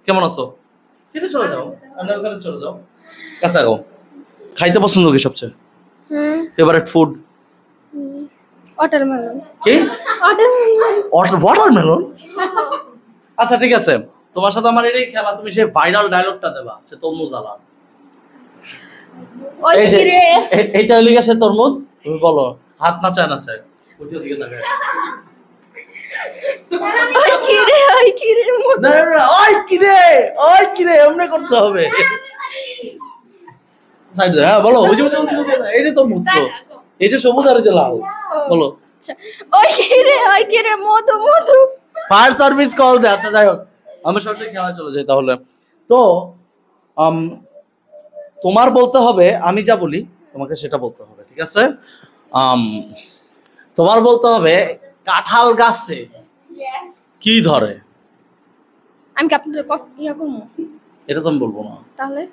কেমন আছো? সিটে চলে যাও, আপনার ওখানে চলে যাও, কাছে আগো। খাইতে পছন্দ কি সবচেয়ে? Favourite food watermelon. কি? ওয়াটারমেলন। ওয়াটারমেলন? আচ্ছা ঠিক আছে, তোমার সাথে আমার এটাই খেলা, তুমি সেই ভাইরাল ডায়লগটা দেবা, সে তরমুজ আলা। ওই এই যে কি রে এইটা হইলে গিয়ে সে তরমুজ, তুমি বলো হাত নাচায় নাচায় ওইটার দিকে তাকায়। ওই কি রে না না, ওই কি রে এমনি করতে হবে। সাইড দে, হ্যাঁ বলো, ওই যে এইটাই তরমুজ তো, এই যে সবুজ আর এই যে লাল, বলো। আচ্ছা ওই কি রে মধু মধু। ফায়ার সার্ভিস কল দে। আচ্ছা যাই হোক, আমি সরাসরি খেলা চলে যাই তাহলে। তো তোমার বলতে হবে, আমি যা বলি তোমাকে সেটা বলতে হবে, ঠিক আছে? আম, তোমার বলতে হবে কাঁঠাল গাছে কি ধরে। আমি কি আপনাদের ইয়া করবো এটা তো আমি বলবো না। তাহলে?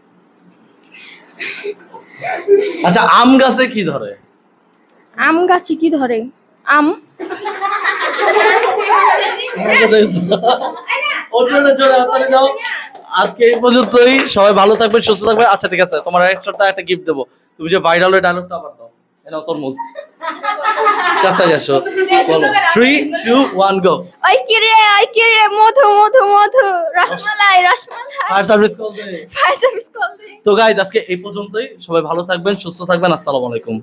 আচ্ছা, আম গাছে কি ধরে? আম গাছে কি ধরে? আম। আজকে এই পর্যন্তই, সবাই ভালো থাকবে, সুস্থ থাকবে। আচ্ছা ঠিক আছে, তোমার একটা গিফট দেবো, তুমি যে ভাইরাল ডায়লগটা আবার দাও। এটা তরমুজ কাছে আসো, বলো 3 2 1 গো। ওই কি রে মধু মধু মধু rasmalai rasmalai. Fire service call দে। ফায়ার সার্ভিস কল দে। তো গাইজ আজকে এই পর্যন্তই, সবাই ভালো থাকবেন, সুস্থ থাকবেন, আসসালামু আলাইকুম।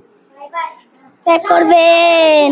করবেন।